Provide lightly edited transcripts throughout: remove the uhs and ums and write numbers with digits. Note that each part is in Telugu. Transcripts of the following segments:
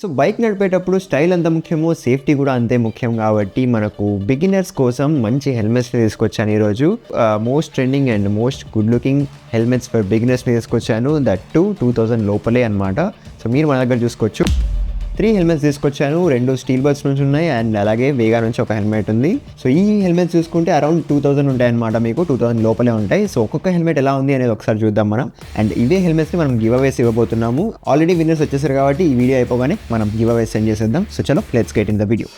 సో బైక్ నడిపేటప్పుడు స్టైల్ ఎంత ముఖ్యమో సేఫ్టీ కూడా అంతే ముఖ్యం కాబట్టి మనకు బిగినర్స్ కోసం మంచి హెల్మెట్స్ తీసుకొచ్చాను ఈరోజు. Most trending and most good looking helmets for beginners తీసుకొచ్చాను. దట్ 2000 లోపలే అనమాట. సో మీరు మన దగ్గర చూసుకోవచ్చు. 3 హెల్మెట్స్ తీసుకొచ్చాను. 2 స్టీల్ బర్డ్స్ నుంచి ఉన్నాయి అండ్ అలాగే వేగా నుంచి ఒక హెల్మెట్ ఉంది. సో ఈ హెల్మెట్స్ చూసుకుంటే అరౌండ్ 2000 ఉంటాయి అనమాట. మీకు 2000 లోపలే ఉంటాయి. సో ఒక్కొక్క హెల్మెట్ ఎలా ఉంది అనేది ఒకసారి చూద్దాం మనం. అండ్ ఇవే హెల్మెట్స్ని మనం గివ్ అవేస్ ఇవ్వబోతున్నాము. ఆల్రెడీ విన్నర్స్ వచ్చేసారు కాబట్టి ఈ వీడియో అయిపోగానే మనం గివ్ అవేస్ సెండ్ చేసేద్దాం. సో చలో let's get in the video.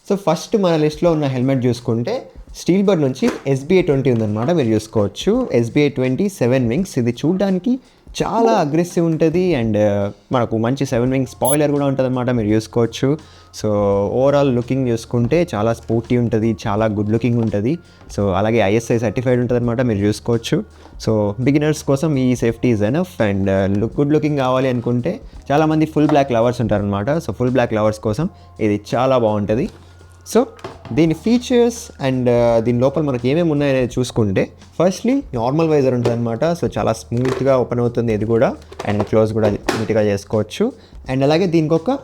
So first మన లిస్ట్లో ఉన్న హెల్మెట్ చూసుకుంటే స్టీల్ బర్డ్ నుంచి SBA 20 ఉందన్నమాట. మీరు చూసుకోవచ్చు. SBA 20 7 wings. ఇది చూడడానికి చాలా అగ్రెసివ్ ఉంటుంది అండ్ మనకు మంచి 7 వింగ్స్ స్పాయిలర్ కూడా ఉంటుంది అనమాట. మీరు చూసుకోవచ్చు. సో ఓవరాల్ లుకింగ్ చూసుకుంటే చాలా స్పోర్టీ ఉంటుంది, చాలా గుడ్ లుకింగ్ ఉంటుంది. సో అలాగే ISI సర్టిఫైడ్ ఉంటుంది అనమాట. మీరు చూసుకోవచ్చు. సో బిగినర్స్ కోసం ఈ safety is enough. And good looking కావాలి అనుకుంటే చాలామంది ఫుల్ బ్లాక్ లవర్స్ ఉంటారనమాట. సో ఫుల్ బ్లాక్ లవర్స్ కోసం ఇది చాలా బాగుంటుంది. సో దీని ఫీచర్స్ అండ్ దీని లోపల మనకి ఏమేమి ఉన్నాయనేది చూసుకుంటే ఫస్ట్లీ నార్మల్ వైజర్ ఉంటుంది అనమాట. సో చాలా స్మూత్గా ఓపెన్ అవుతుంది ఇది కూడా అండ్ క్లోజ్ కూడా నీట్గా చేసుకోవచ్చు. అండ్ అలాగే దీనికి ఒక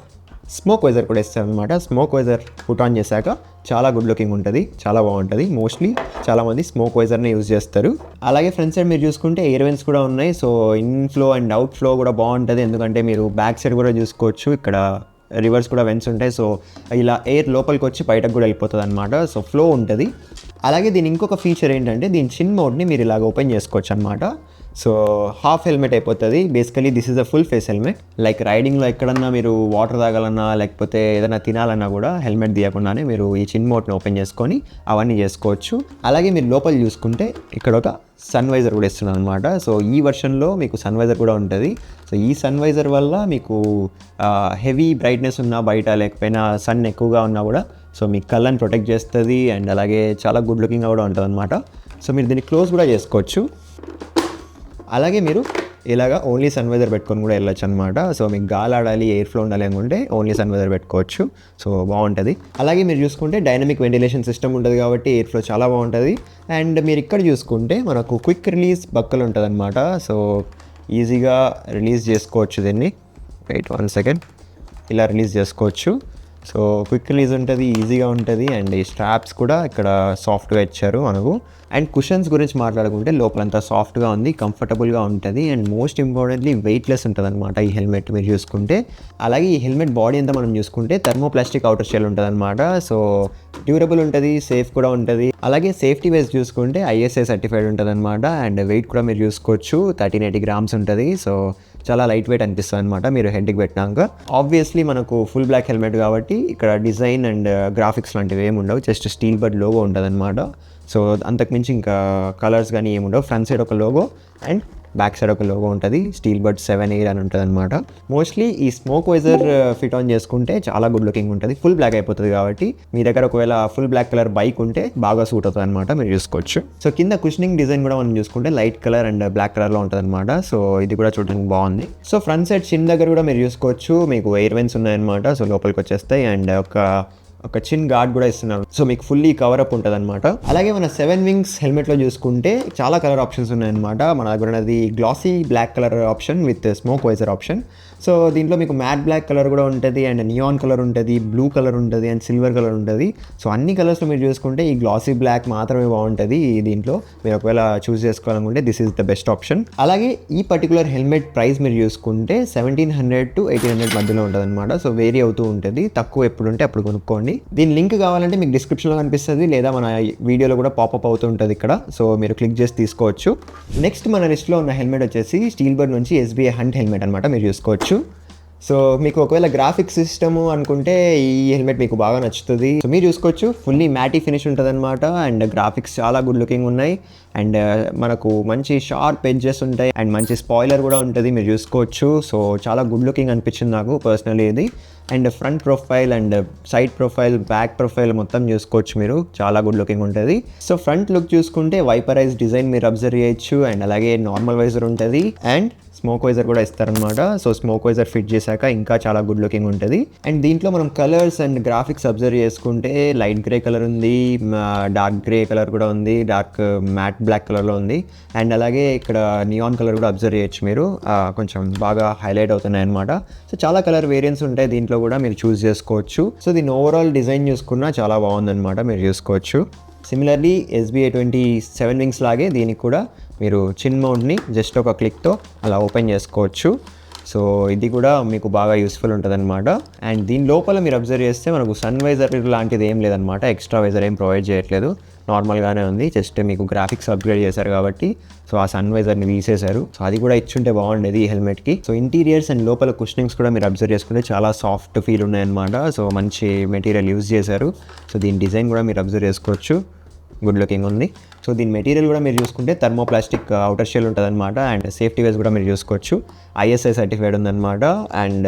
స్మోక్ వైజర్ కూడా ఇస్తారు అనమాట. స్మోక్ వైజర్ పుట్ ఆన్ చేశాక చాలా గుడ్ లుకింగ్ ఉంటుంది, చాలా బాగుంటుంది. మోస్ట్లీ చాలామంది స్మోక్ వైజర్ని యూజ్ చేస్తారు. అలాగే ఫ్రంట్ సైడ్ మీరు చూసుకుంటే ఎయిర్ వెంట్స్ కూడా ఉన్నాయి. So inflow and out flow కూడా బాగుంటుంది. ఎందుకంటే మీరు బ్యాక్ సైడ్ కూడా చూసుకోవచ్చు. ఇక్కడ రివర్స్ కూడా వెంట్స్ ఉంటాయి. సో ఇలా ఎయిర్ లోపలికి వచ్చి బయటకు కూడా వెళ్ళిపోతుంది అనమాట. సో ఫ్లో ఉంటుంది. అలాగే దీని ఇంకొక ఫీచర్ ఏంటంటే దీని చిన్ మోడ్ని మీరు ఇలాగ ఓపెన్ చేసుకోవచ్చు అనమాట. సో హాఫ్ హెల్మెట్ అయిపోతుంది. Basically this is a full face helmet. Like రైడింగ్లో ఎక్కడన్నా మీరు వాటర్ తాగాలన్నా లేకపోతే ఏదైనా తినాలన్నా కూడా హెల్మెట్ తీయకుండానే మీరు ఈ చిన్ మోడ్ని ఓపెన్ చేసుకొని అవన్నీ చేసుకోవచ్చు. అలాగే మీరు లోపల చూసుకుంటే ఇక్కడ ఒక సన్ వైజర్ కూడా ఇస్తున్నాను అనమాట. సో ఈ వర్షన్లో మీకు సన్ వైజర్ కూడా ఉంటుంది. సో ఈ సన్ వైజర్ వల్ల మీకు హెవీ బ్రైట్నెస్ ఉన్నా బయట లేకపోయినా సన్ ఎక్కువగా ఉన్నా కూడా సో మీ కళ్ళని ప్రొటెక్ట్ చేస్తుంది అండ్ అలాగే చాలా గుడ్ లుకింగ్గా కూడా ఉంటుంది అనమాట. సో మీరు దీన్ని క్లోజ్ కూడా చేసుకోవచ్చు. అలాగే మీరు ఇలాగా ఓన్లీ సన్ వైజర్ పెట్టుకొని కూడా వెళ్ళొచ్చు అనమాట. సో మీకు గాలి ఆడాలి, ఎయిర్ ఫ్లో ఉండాలి అనుకుంటే ఓన్లీ సన్ వైజర్ పెట్టుకోవచ్చు. సో బాగుంటుంది. అలాగే మీరు చూసుకుంటే డైనమిక్ వెంటిలేషన్ సిస్టమ్ ఉంటుంది కాబట్టి ఎయిర్ ఫ్లో చాలా బాగుంటుంది. అండ్ మీరు ఇక్కడ చూసుకుంటే మనకు క్విక్ రిలీజ్ బక్కలు ఉంటుంది అనమాట. సో ఈజీగా రిలీజ్ చేసుకోవచ్చు దీన్ని. Wait 1 second. ఇలా రిలీజ్ చేసుకోవచ్చు. సో క్విక్ రిలీజ్ ఉంటుంది, ఈజీగా ఉంటుంది. అండ్ ఈ స్ట్రాప్స్ కూడా ఇక్కడ సాఫ్ట్గా ఇచ్చారు మనకు. అండ్ కుషన్స్ గురించి మాట్లాడుకుంటే లోపలంతా సాఫ్ట్గా ఉంది, కంఫర్టబుల్గా ఉంటుంది. అండ్ మోస్ట్ ఇంపార్టెంట్లీ వెయిట్లెస్ ఉంటుంది అనమాట ఈ హెల్మెట్ మీరు చూసుకుంటే. అలాగే ఈ హెల్మెట్ బాడీ అంతా మనం చూసుకుంటే థర్మోప్లాస్టిక్ అవుటర్ షెల్ ఉంటుంది అనమాట. సో డ్యూరబుల్ ఉంటుంది, సేఫ్ కూడా ఉంటుంది. అలాగే సేఫ్టీ వైజ్ చూసుకుంటే ISI సర్టిఫైడ్ ఉంటుంది అనమాట. అండ్ వెయిట్ కూడా మీరు చూసుకోవచ్చు 1380 గ్రామ్స్ ఉంటుంది. సో చాలా లైట్ వెయిట్ అనిపిస్తుంది అనమాట మీరు హెడ్కి పెట్టినాక. ఆబ్వియస్లీ మనకు ఫుల్ బ్లాక్ హెల్మెట్ కాబట్టి ఇక్కడ డిజైన్ అండ్ గ్రాఫిక్స్ లాంటివి ఏమి ఉండవు. జస్ట్ స్టీల్ బర్డ్ లోగో ఉంటుంది అనమాట. సో అంతకుమించి ఇంకా కలర్స్ కానీ ఏమి ఉండవు. ఫ్రంట్ సైడ్ ఒక లోగో అండ్ బ్యాక్ సైడ్ ఒక లోగో ఉంటుంది. స్టీల్ బర్డ్ 7 ఎయిర్ అని ఉంటుంది అనమాట. మోస్ట్లీ ఈ స్మోక్ వైజర్ ఫిట్ ఆన్ చేసుకుంటే చాలా గుడ్ లుకింగ్ ఉంటుంది. ఫుల్ బ్లాక్ అయిపోతుంది కాబట్టి మీ దగ్గర ఒకవేళ ఫుల్ బ్లాక్ కలర్ బైక్ ఉంటే బాగా సూట్ అవుతుంది అనమాట. మీరు చూసుకోవచ్చు. సో కింద కుషనింగ్ డిజైన్ కూడా మనం చూసుకుంటే లైట్ కలర్ అండ్ బ్లాక్ కలర్లో ఉంటుంది అనమాట. సో ఇది కూడా చూడడానికి బాగుంది. సో ఫ్రంట్ సైడ్ చిన్ దగ్గర కూడా మీరు చూసుకోవచ్చు. మీకు ఎయిర్ వెంట్స్ ఉన్నాయన్నమాట. సో లోపలికి వచ్చేస్తాయి అండ్ ఒక చిన్ గార్డ్ కూడా ఇస్తున్నారు. సో మీకు ఫుల్లీ కవరప్ ఉంటుంది అనమాట. అలాగే మన 7 వింగ్స్ హెల్మెట్లో చూసుకుంటే చాలా కలర్ ఆప్షన్స్ ఉన్నాయన్నమాట. మన దగ్గర ఉన్నది glossy black colour option with smoke visor option. So దీంట్లో మీకు మ్యాట్ బ్లాక్ కలర్ కూడా ఉంటుంది అండ్ నియాన్ కలర్ ఉంటుంది, బ్లూ కలర్ ఉంటుంది అండ్ సిల్వర్ కలర్ ఉంటుంది. సో అన్ని కలర్స్లో మీరు చూసుకుంటే ఈ గ్లాసీ బ్లాక్ మాత్రమే బాగుంటుంది. దీంట్లో మీరు ఒకవేళ చూస్ చేసుకోవాలనుకుంటే this is the best option. అలాగే ఈ పర్టికులర్ హెల్మెట్ ప్రైస్ మీరు చూసుకుంటే 1700 to 1800 మధ్యలో ఉంటుంది అనమాట. సో వేరీ అవుతూ ఉంటుంది. తక్కువ ఎప్పుడు ఉంటే అప్పుడు కొనుక్కోండి. దీని లింక్ కావాలంటే మీకు డిస్క్రిప్షన్లో కనిపిస్తుంది లేదా మన వీడియోలో కూడా పాపప్ అవుతూ ఉంటుంది ఇక్కడ. సో మీరు క్లిక్ చేసి తీసుకోవచ్చు. నెక్స్ట్ మన లిస్ట్లో ఉన్న హెల్మెట్ వచ్చేసి స్టీల్ బర్డ్ నుంచి SBA హంట్ హెల్మెట్ అనమాట. మీరు చూసుకోవచ్చు. సో మీకు ఒకవేళ గ్రాఫిక్స్ సిస్టము అనుకుంటే ఈ హెల్మెట్ మీకు బాగా నచ్చుతుంది. సో మీరు చూసుకోవచ్చు ఫుల్లీ మ్యాటీ ఫినిష్ ఉంటుంది అనమాట. అండ్ గ్రాఫిక్స్ చాలా గుడ్ లుకింగ్ ఉన్నాయి. అండ్ మనకు మంచి షార్ప్ ఎడ్జెస్ ఉంటాయి అండ్ మంచి స్పాయిలర్ కూడా ఉంటుంది, మీరు చూసుకోవచ్చు. సో చాలా గుడ్ లుకింగ్ అనిపించింది నాకు పర్సనలీ ఇది. And front profile and side profile, back profile మొత్తం చూసుకోవచ్చు మీరు, చాలా గుడ్ లుకింగ్ ఉంటుంది. సో ఫ్రంట్ లుక్ చూసుకుంటే వైపరైజ్ డిజైన్ మీరు అబ్జర్వ్ చేయొచ్చు. అండ్ అలాగే నార్మల్ వైజర్ ఉంటుంది అండ్ స్మోక్ వైజర్ కూడా ఇస్తారనమాట. సో స్మోక్ వైజర్ ఫిట్ చేశాక ఇంకా చాలా గుడ్ లుకింగ్ ఉంటుంది. అండ్ దీంట్లో మనం కలర్స్ అండ్ గ్రాఫిక్స్ అబ్జర్వ్ చేసుకుంటే లైట్ గ్రే కలర్ ఉంది, డార్క్ గ్రే కలర్ కూడా ఉంది, డార్క్ మ్యాట్ బ్లాక్ కలర్లో ఉంది. అండ్ అలాగే ఇక్కడ నియాన్ కలర్ కూడా అబ్జర్వ్ చేయొచ్చు మీరు, కొంచెం బాగా హైలైట్ అవుతున్నాయి అనమాట. సో చాలా కలర్ వేరియంట్స్ ఉంటాయి దీంట్లో కూడా, మీరు చూస్ చేసుకోవచ్చు. సో దీని ఓవరాల్ డిజైన్ చూసుకున్నా చాలా బాగుందన్నమాట, మీరు చూసుకోవచ్చు. సిమిలర్లీ SBA 27 వింగ్స్ లాగే దీనికి కూడా మీరు చిన్ మౌంట్ని జస్ట్ ఒక క్లిక్తో అలా ఓపెన్ చేసుకోవచ్చు. సో ఇది కూడా మీకు బాగా యూస్ఫుల్ ఉంటుంది అనమాట. అండ్ దీని లోపల మీరు అబ్జర్వ్ చేస్తే మనకు సన్ వైజర్ లాంటిది ఏం లేదనమాట, ఎక్స్ట్రా వైజర్ ఏం ప్రొవైడ్ చేయట్లేదు, నార్మల్గానే ఉంది. జస్ట్ మీకు గ్రాఫిక్స్ అప్గ్రేడ్ చేశారు కాబట్టి సో ఆ సన్ వైజర్ని తీసేశారు. సో అది కూడా ఇచ్చుంటే బాగుండేది ఈ హెల్మెట్కి. సో ఇంటీరియర్స్ అండ్ లోపల కుషనింగ్స్ కూడా మీరు అబ్జర్వ్ చేసుకుంటే చాలా సాఫ్ట్ ఫీల్ ఉన్నాయన్నమాట. సో మంచి మెటీరియల్ యూజ్ చేశారు. సో దీని డిజైన్ కూడా మీరు అబ్జర్వ్ చేసుకోవచ్చు, గుడ్ లుకింగ్ ఉంది. సో దీని మెటీరియల్ కూడా మీరు చూసుకుంటే థర్మోప్లాస్టిక్ అవుటర్ షెల్ ఉంటుంది అనమాట. అండ్ సేఫ్టీ వైజ్ కూడా మీరు చూసుకోవచ్చు ISI సర్టిఫైడ్ ఉందన్నమాట. అండ్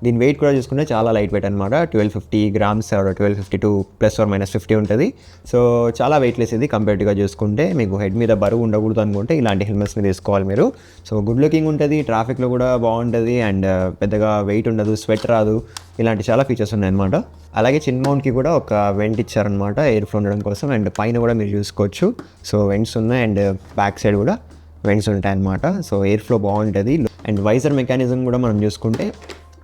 దీని వెయిట్ కూడా చూసుకుంటే చాలా లైట్ వెయిట్ అనమాట, 1250 గ్రామ్స్ 1252 +or-50 ఉంటుంది. సో చాలా వెయిట్లెస్ ఇది కంపేర్డ్గా చూసుకుంటే. మీకు హెడ్ మీద బరువు ఉండకూడదు అనుకుంటే ఇలాంటి హెల్మెట్స్ని తీసుకోవాలి మీరు. సో గుడ్ లుకింగ్ ఉంటుంది, ట్రాఫిక్లో కూడా బాగుంటుంది అండ్ పెద్దగా వెయిట్ ఉండదు, స్వెట్ రాదు, ఇలాంటి చాలా ఫీచర్స్ ఉన్నాయన్నమాట. అలాగే చిన్ మౌంట్కి కూడా ఒక వెంట్ ఇచ్చారనమాట ఎయిర్ ఫ్లో ఉండడం కోసం. అండ్ పైన కూడా మీరు చూసుకోవచ్చు సో వెంట్స్ ఉన్నాయి అండ్ బ్యాక్ సైడ్ కూడా వెంట్స్ ఉంటాయన్నమాట. సో ఎయిర్ ఫ్లో బాగుంటుంది. అండ్ వైజర్ మెకానిజం కూడా మనం చూసుకుంటే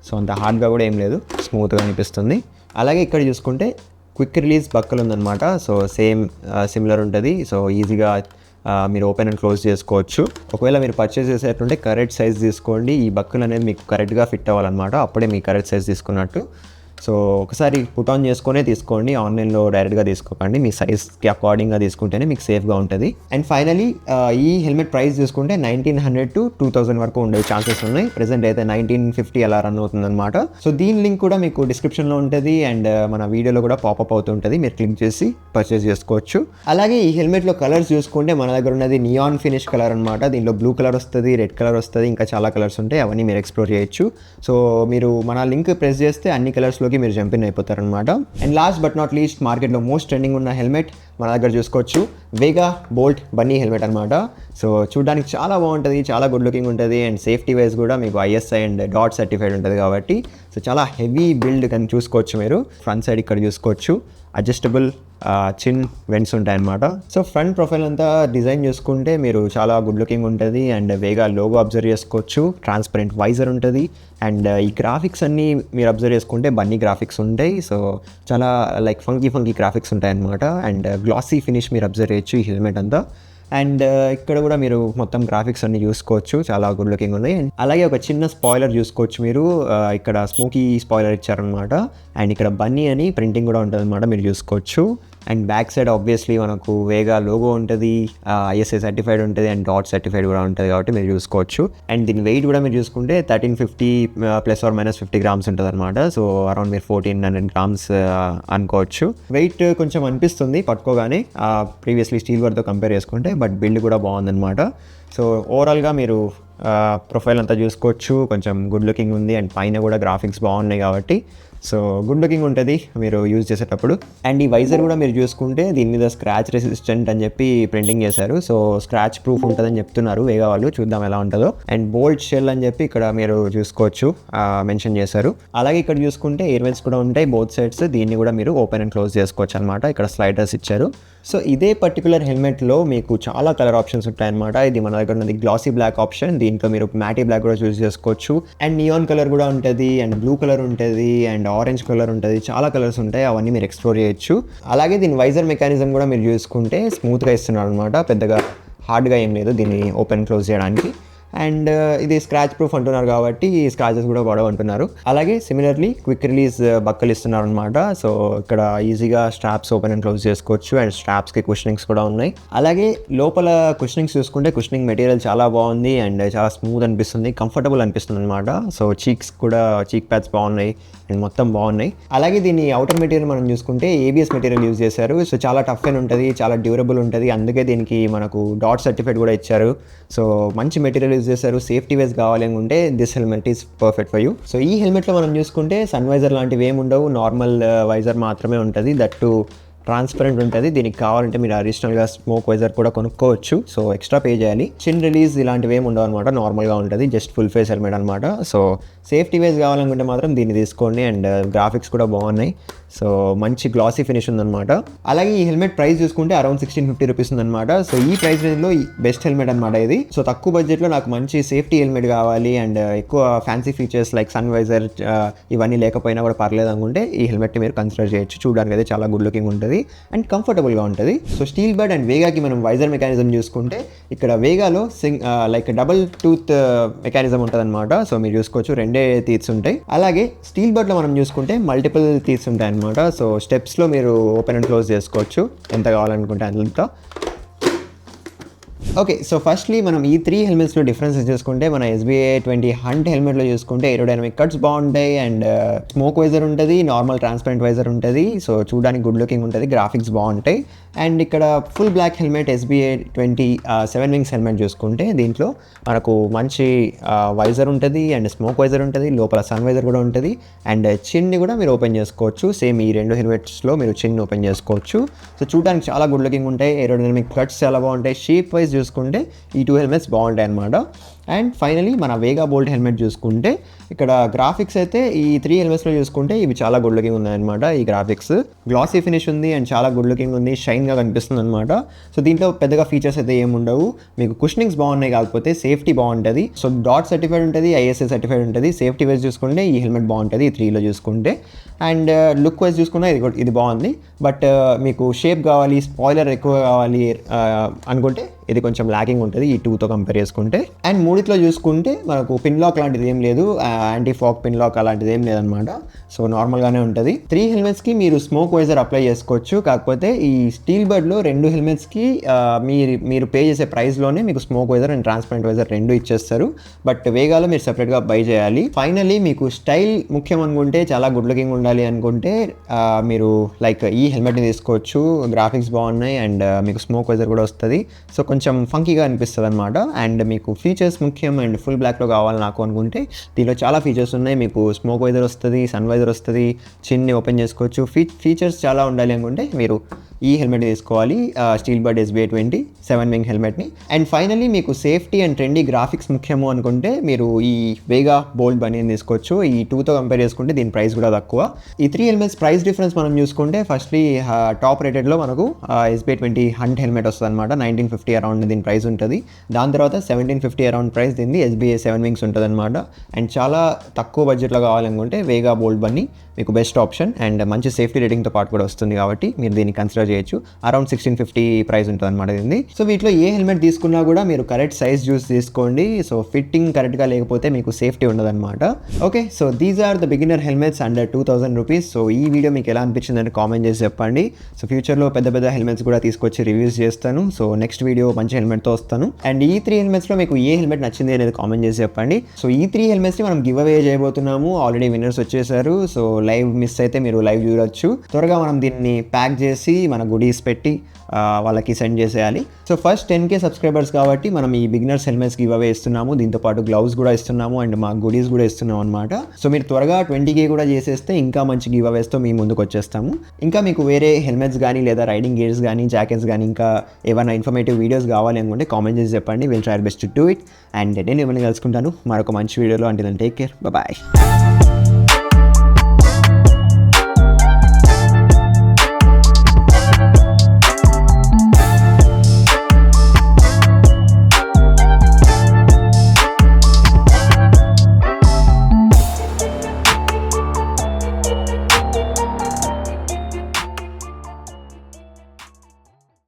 సో అంత హార్డ్గా కూడా ఏం లేదు, స్మూత్గా అనిపిస్తుంది. అలాగే ఇక్కడ చూసుకుంటే క్విక్ రిలీజ్ బక్కలు ఉందన్నమాట. సో సేమ్ సిమిలర్ ఉంటుంది. సో ఈజీగా మీరు ఓపెన్ అండ్ క్లోజ్ చేసుకోవచ్చు. ఒకవేళ మీరు పర్చేస్ చేసేటంటే కరెక్ట్ సైజ్ తీసుకోండి. ఈ బక్కులు అనేది మీకు కరెక్ట్గా ఫిట్ అవ్వాలన్నమాట, అప్పుడే మీ కరెక్ట్ సైజ్ తీసుకున్నట్టు. సో ఒకసారి పుట్ ఆన్ చేసుకునే తీసుకోండి, ఆన్లైన్లో డైరెక్ట్గా తీసుకోకండి. మీ సైజ్కి అకార్డింగ్గా తీసుకుంటేనే మీకు సేఫ్గా ఉంటుంది. అండ్ ఫైనలీ ఈ హెల్మెట్ ప్రైస్ చూసుకుంటే 1900 to 2000 వరకు ఉండే ఛాన్సెస్ ఉన్నాయి. ప్రెసెంట్ అయితే 1950 అలా రన్ అవుతుందన్నమాట. సో దీని లింక్ కూడా మీకు డిస్క్రిప్షన్లో ఉంటుంది అండ్ మన వీడియోలో కూడా పాపప్ అవుతుంటుంది, మీరు క్లిక్ చేసి పర్చేస్ చేసుకోవచ్చు. అలాగే ఈ హెల్మెట్లో కలర్స్ చూసుకుంటే మన దగ్గర ఉన్నది నియాన్ ఫినిష్ కలర్ అనమాట. దీనిలో బ్లూ కలర్ వస్తుంది, రెడ్ కలర్ వస్తుంది, ఇంకా చాలా కలర్స్ ఉంటాయి, అవన్నీ మీరు ఎక్స్ప్లోర్ చేయొచ్చు. సో మీరు మన లింక్ ప్రెస్ చేస్తే అన్ని కలర్స్లో మీరు జంపిన్ అయిపోతారనమాట. And last but not least మార్కెట్లో మోస్ట్ ట్రెండింగ్ ఉన్న హెల్మెట్ మన దగ్గర చూసుకోవచ్చు, వేగా బోల్ట్ బన్నీ హెల్మెట్ అనమాట. సో చూడడానికి చాలా బాగుంటుంది, చాలా గుడ్ లుకింగ్ ఉంటుంది అండ్ సేఫ్టీ వైజ్ కూడా మీకు ISI అండ్ డాట్ సర్టిఫైడ్ ఉంటుంది కాబట్టి సో చాలా హెవీ బిల్డ్ కానీ చూసుకోవచ్చు మీరు. ఫ్రంట్ సైడ్ ఇక్కడ చూసుకోవచ్చు అడ్జస్టబుల్ చిన్ వెంట్స్ ఉంటాయన్నమాట. సో ఫ్రంట్ ప్రొఫైల్ అంతా డిజైన్ చూసుకుంటే మీరు చాలా గుడ్ లుకింగ్ ఉంటుంది అండ్ వేగా లోగో అబ్జర్వ్ చేసుకోవచ్చు, ట్రాన్స్పరెంట్ వైజర్ ఉంటుంది అండ్ ఈ గ్రాఫిక్స్ అన్నీ మీరు అబ్జర్వ్ చేసుకుంటే బన్నీ గ్రాఫిక్స్ ఉంటాయి. సో చాలా లైక్ ఫంకీ గ్రాఫిక్స్ ఉంటాయి అన్నమాట. అండ్ గ్లాసీ ఫినిష్ మీరు అబ్జర్వ్ చేయొచ్చు ఈ హెల్మెట్ అంతా. అండ్ ఇక్కడ కూడా మీరు మొత్తం గ్రాఫిక్స్ అన్ని చూసుకోవచ్చు, చాలా గుడ్ లుకింగ్ ఉంది. అలాగే ఒక చిన్న స్పాయిలర్ చూసుకోవచ్చు మీరు, ఇక్కడ స్మోకీ స్పాయిలర్ ఇచ్చారనమాట. అండ్ ఇక్కడ బన్నీ అని ప్రింటింగ్ కూడా ఉంటుంది అనమాట, మీరు చూసుకోవచ్చు. అండ్ బ్యాక్ సైడ్ ఆబ్వియస్లీ మనకు వేగా లోగో ఉంటుంది, ISI సర్టిఫైడ్ ఉంటుంది అండ్ డాట్ సర్టిఫైడ్ కూడా ఉంటుంది కాబట్టి మీరు చూసుకోవచ్చు. అండ్ దీని వెయిట్ కూడా మీరు చూసుకుంటే 1350 +or-50 గ్రామ్స్ ఉంటుంది అనమాట. సో అరౌండ్ మీరు 1400 గ్రామ్స్ అనుకోవచ్చు. వెయిట్ కొంచెం అనిపిస్తుంది పట్టుకోగానే ప్రీవియస్లీ స్టీల్ వర్తో కంపేర్ చేసుకుంటే, బట్ బిల్డ్ కూడా బాగుందన్నమాట. సో ఓవరాల్గా మీరు ప్రొఫైల్ అంతా చూసుకోవచ్చు, కొంచెం గుడ్ లుకింగ్ ఉంది అండ్ పైన కూడా గ్రాఫిక్స్ బాగున్నాయి కాబట్టి సో గుడ్ లుకింగ్ ఉంటుంది మీరు యూజ్ చేసేటప్పుడు. అండ్ ఈ వైజర్ కూడా మీరు చూసుకుంటే దీని మీద స్క్రాచ్ రెసిస్టెంట్ అని చెప్పి ప్రింటింగ్ చేశారు. సో స్క్రాచ్ ప్రూఫ్ ఉంటుందని చెప్తున్నారు వేగా వాళ్ళు, చూద్దాం ఎలా ఉంటుందో. అండ్ బోల్ట్ షెల్ అని చెప్పి ఇక్కడ మీరు చూసుకోవచ్చు మెన్షన్ చేశారు. అలాగే ఇక్కడ చూసుకుంటే ఎయిర్ వెంట్స్ కూడా ఉంటాయి బోత్ సైడ్స్, దీన్ని కూడా మీరు ఓపెన్ అండ్ క్లోజ్ చేసుకోవచ్చు అనమాట. ఇక్కడ స్లైడర్స్ ఇచ్చారు. సో ఇదే పర్టికులర్ హెల్మెట్లో మీకు చాలా కలర్ ఆప్షన్స్ ఉంటాయన్నమాట. ఇది మన దగ్గర ఉన్నది గ్లాసీ బ్లాక్ ఆప్షన్, దీంట్లో మీరు మ్యాటీ బ్లాక్ కూడా చూస్ చేసుకోవచ్చు అండ్ నియాన్ కలర్ కూడా ఉంటుంది అండ్ బ్లూ కలర్ ఉంటుంది అండ్ ఆరెంజ్ కలర్ ఉంటుంది, చాలా కలర్స్ ఉంటాయి, అవన్నీ మీరు ఎక్స్ప్లోర్ చేయొచ్చు. అలాగే దీని వైజర్ మెకానిజం కూడా మీరు చూసుకుంటే స్మూత్గా ఇస్తున్నారు అనమాట, పెద్దగా హార్డ్గా ఏం లేదు దీన్ని ఓపెన్ క్లోజ్ చేయడానికి. అండ్ ఇది స్క్రాచ్ ప్రూఫ్ అంటున్నారు కాబట్టి స్క్రాచెస్ కూడా పడవు అంటున్నారు. అలాగే సిమిలర్లీ క్విక్ రిలీజ్ బక్కలు ఇస్తున్నారు అనమాట. సో ఇక్కడ ఈజీగా స్ట్రాప్స్ ఓపెన్ అండ్ క్లోజ్ చేసుకోవచ్చు అండ్ స్ట్రాప్స్కి కుషనింగ్స్ కూడా ఉన్నాయి. అలాగే లోపల కుషనింగ్స్ చూసుకుంటే కుషనింగ్ మెటీరియల్ చాలా బాగుంది అండ్ చాలా స్మూత్ అనిపిస్తుంది, కంఫర్టబుల్ అనిపిస్తుంది అనమాట. సో చీక్స్ కూడా చీక్ ప్యాడ్స్ బాగున్నాయి అండ్ మొత్తం బాగున్నాయి. అలాగే దీని అవుటర్ మెటీరియల్ మనం చూసుకుంటే ఏబిఎస్ మెటీరియల్ యూజ్ చేశారు. సో చాలా టఫ్ అండ్ ఉంటుంది, చాలా డ్యూరబుల్ ఉంటుంది. అందుకే దీనికి మనకు డాట్ సర్టిఫికేట్ కూడా ఇచ్చారు. సో మంచి మెటీరియల్ యూజ్ చేశారు. సేఫ్టీ వైజ్ కావాలి అనుకుంటే this helmet is perfect for you. So ఈ హెల్మెట్లో మనం చూసుకుంటే సన్ వైజర్ లాంటివి ఏమి ఉండవు, నార్మల్ వైజర్ మాత్రమే ఉంటుంది. దట్ టు ట్రాన్స్పరెంట్ ఉంటుంది. దీనికి కావాలంటే మీరు అడిషనల్గా స్మోక్ వైజర్ కూడా కొనుక్కోవచ్చు. సో ఎక్స్ట్రా పే చేయాలి. చిన్ రిలీజ్ ఇలాంటివి ఏమి ఉండవు అనమాట, నార్మల్గా ఉంటుంది. జస్ట్ ఫుల్ ఫేస్ హెల్మెట్ అనమాట. సో సేఫ్టీ వైజ్ కావాలనుకుంటే మాత్రం దీన్ని తీసుకోండి. అండ్ గ్రాఫిక్స్ కూడా బాగున్నాయి. సో మంచి గ్లాసీ ఫినిష్ ఉందన్నమాట. అలాగే ఈ హెల్మెట్ ప్రైస్ చూసుకుంటే అరౌండ్ 1650 రూపీస్ ఉందన్నమాట. సో ఈ ప్రైస్ రేంజ్లో బెస్ట్ హెల్మెట్ అనమాట ఇది. సో తక్కువ బడ్జెట్లో నాకు మంచి సేఫ్టీ హెల్మెట్ కావాలి అండ్ ఎక్కువ fancy features like sun visor ఇవన్నీ లేకపోయినా కూడా పర్లేదు అనుకుంటే ఈ హెల్మెట్ని మీరు కన్సిడర్ చేయొచ్చు. చూడడానికి అయితే చాలా గుడ్ లుకింగ్ ఉంటుంది అండ్ కంఫర్టబుల్గా ఉంటుంది. సో స్టీల్ బడ్ అండ్ వేగాకి మనం వైజర్ మెకానిజం చూసుకుంటే ఇక్కడ వేగాలో లైక్ డబుల్ టూత్ మెకానిజం ఉంటుంది అనమాట. సో మీరు చూసుకోవచ్చు రెండే టీత్స్ ఉంటాయి. అలాగే స్టీల్ బడ్లో మనం చూసుకుంటే మల్టిపుల్ టీత్స్ ఉంటాయి అనమాట. సో స్టెప్స్లో మీరు ఓపెన్ అండ్ క్లోజ్ చేసుకోవచ్చు ఎంత కావాలనుకుంటే అంత. ఓకే, సో ఫస్ట్లీ మనం ఈ 3 హెల్మెట్స్లో డిఫరెన్సెస్ చూసుకుంటే మన SBA 20 హంట్ హెల్మెట్లో చూసుకుంటే ఏరోడైనమిక్ కట్స్ బాగుంటాయి అండ్ స్మోక్ వైజర్ ఉంటుంది, నార్మల్ ట్రాన్స్పరెంట్ వైజర్ ఉంటుంది. సో చూడడానికి గుడ్ లుకింగ్ ఉంటుంది, గ్రాఫిక్స్ బాగుంటాయి. అండ్ ఇక్కడ full black helmet SBA 20 7 wings helmet చూసుకుంటే దీంట్లో మనకు మంచి వైజర్ ఉంటుంది అండ్ స్మోక్ వైజర్ ఉంటుంది, లోపల సన్ వైజర్ కూడా ఉంటుంది అండ్ చిన్ని కూడా మీరు ఓపెన్ చేసుకోవచ్చు. సేమ్ ఈ 2 హెల్మెట్స్లో మీరు చిన్ ఓపెన్ చేసుకోవచ్చు. సో చూడడానికి చాలా గుడ్ లుకింగ్ ఉంటాయి, ఏరోడైనమిక్ కట్స్ చాలా బాగుంటాయి. షేప్ వైజ్ చూసుకుంటే ఈ 2 హెల్మెట్స్ బాగుంటాయి అన్నమాట. అండ్ ఫైనలీ మన వేగా బోల్ట్ హెల్మెట్ చూసుకుంటే ఇక్కడ గ్రాఫిక్స్ అయితే ఈ 3 హెల్మెట్స్లో చూసుకుంటే ఇవి చాలా గుడ్ లుకింగ్ ఉన్నాయన్నమాట. ఈ గ్రాఫిక్స్ గ్లాసీ ఫినిష్ ఉంది అండ్ చాలా గుడ్ లుకింగ్ ఉంది, షైన్గా కనిపిస్తుంది అనమాట. సో దీంట్లో పెద్దగా ఫీచర్స్ అయితే ఏమి ఉండవు. మీకు కుషనింగ్స్ బాగున్నాయి, కాకపోతే సేఫ్టీ బాగుంటుంది. సో డాట్ సర్టిఫైడ్ ఉంటుంది, ISA సర్టిఫైడ్ ఉంటుంది. సేఫ్టీ వైజ్ చూసుకుంటే ఈ హెల్మెట్ బాగుంటుంది ఈ 3లో చూసుకుంటే. అండ్ లుక్ వైజ్ చూసుకుంటే ఇది బాగుంది. బట్ మీకు షేప్ కావాలి, స్పాయిలర్ ఎక్కువ కావాలి అనుకుంటే ఇది కొంచెం ల్యాకింగ్ ఉంటుంది ఈ 2తో కంపేర్ చేసుకుంటే. అండ్ 3లో చూసుకుంటే మనకు పిన్ లాక్ లాంటిది ఏం లేదు, యాంటీ ఫాగ్ పిన్ లాక్ అలాంటిది ఏం లేదనమాట. సో నార్మల్గానే ఉంటుంది. 3 హెల్మెట్స్కి మీరు స్మోక్ వైజర్ అప్లై చేసుకోవచ్చు. కాకపోతే ఈ స్టీల్ బడ్లో 2 హెల్మెట్స్కి మీరు పే చేసే ప్రైస్లోనే మీకు smoke visor and transparent visor 2 ఇచ్చేస్తారు. బట్ వేగాలో మీరు సెపరేట్గా బై చేయాలి. ఫైనల్లీ మీకు స్టైల్ ముఖ్యం అనుకుంటే, చాలా గుడ్ లుకింగ్ ఉండాలి అనుకుంటే మీరు లైక్ ఈ హెల్మెట్ని తీసుకోవచ్చు. గ్రాఫిక్స్ బాగున్నాయి అండ్ మీకు స్మోక్ వైజర్ కూడా వస్తుంది. సో కొంచెం ఫంకీగా అనిపిస్తుంది అనమాట. అండ్ మీకు ఫీచర్స్ ముఖ్యం అండ్ ఫుల్ బ్లాక్లో కావాలి నాకు అనుకుంటే దీనిలో చాలా ఫీచర్స్ ఉన్నాయి. మీకు స్మోక్ వైజర్ వస్తుంది, సన్ వైజర్ వస్తుంది, చిన్ని ఓపెన్ చేసుకోవచ్చు. ఫీచర్స్ చాలా ఉండాలి అనుకుంటే మీరు ఈ హెల్మెట్ తీసుకోవాలి, స్టీల్ బడ్ SBA 20 7 వింగ్ హెల్మెట్ని. అండ్ ఫైనల్లీ మీకు సేఫ్టీ అండ్ ట్రెండీ గ్రాఫిక్స్ ముఖ్యము అనుకుంటే మీరు ఈ వేగా బోల్ట్ బనీని తీసుకోవచ్చు. ఈ 2తో కంపేర్ చేసుకుంటే దీని ప్రైస్ కూడా తక్కువ. ఈ 3 హెల్మెట్స్ ప్రైస్ డిఫరెన్స్ మనం చూసుకుంటే ఫస్ట్లీ టాప్ రేటెడ్లో మనకు SBA 20 హంట్ హెల్మెట్ వస్తుంది అనమాట. 1950 అరౌండ్ దీని ప్రైస్ ఉంటుంది. దాని తర్వాత 1750 అరౌండ్ ప్రైస్ దీన్ని SBA 7 వింగ్స్ ఉంటుంది అనమాట. అండ్ చాలా తక్కువ బడ్జెట్లో కావాలనుకుంటే వేగా బోల్ట్ బన్నీ మీకు బెస్ట్ ఆప్షన్ అండ్ మంచి సేఫ్టీ రేటింగ్తో పాటు కూడా వస్తుంది కాబట్టి మీరు దీన్ని కన్సిడర్ చేయొచ్చు. అరౌండ్ 1650 ప్రైస్ ఉంటుంది అనమాట దీన్ని. సో వీటిలో ఏ హెల్మెట్ తీసుకున్నా కూడా మీరు కరెక్ట్ సైజ్ చూసి తీసుకోండి. సో ఫిట్టింగ్ కరెక్ట్గా లేకపోతే మీకు సేఫ్టీ ఉండదన్నమాట. Okay, so these are the beginner helmets under 2000 rupees. So ఈ వీడియో మీకు ఎలా అనిపించిందని కామెంట్ చేసి చెప్పండి. సో ఫ్యూచర్లో పెద్ద పెద్ద హెల్మెట్స్ కూడా తీసుకొచ్చి రివ్యూస్ చేస్తాను. సో నెక్స్ట్ వీడియో మంచి హెల్మెట్తో వస్తాను. అండ్ ఈ 3 హెల్మెట్స్లో మీకు ఏ హెల్మెట్ నచ్చింది అనేది కామెంట్ చేసి చెప్పండి. సో ఈ 3 హెల్మెట్స్ని మనం గివ్ అవే చేయబోతున్నాము. ఆల్రెడీ విన్నర్స్ వచ్చేసారు. సో లైవ్ మిస్ అయితే మీరు లైవ్ చూడొచ్చు. త్వరగా మనం దీన్ని ప్యాక్ చేసి మన గుడీస్ పెట్టి వాళ్ళకి సెండ్ చేసేయాలి. సో ఫస్ట్ 10K సబ్స్క్రైబర్స్ కాబట్టి మనం ఈ బిగినర్స్ హెల్మెట్స్ గివ్ అవే ఇస్తున్నాము. దీంతోపాటు గ్లౌస్ కూడా ఇస్తున్నాము అండ్ మా గుడీస్ కూడా ఇస్తున్నాం అనమాట. సో మీరు త్వరగా 20K కూడా చేసేస్తే ఇంకా మంచి గివ్ అవేస్తో మీ ముందుకు వచ్చేస్తాము. ఇంకా మీకు వేరే హెల్మెట్స్ కానీ లేదా రైడింగ్ గేర్స్ కానీ జాకెట్స్ కానీ ఇంకా ఏమైనా ఇన్ఫర్మేటివ్ వీడియోస్ కావాలి అనుకుంటే కామెంట్ చేసి చెప్పండి. Will try best to do it. And నేను ఏమైనా కలుసుకుంటాను మరొక మంచి వీడియోలో. అంటే టేక్ కేర్, బాయ్.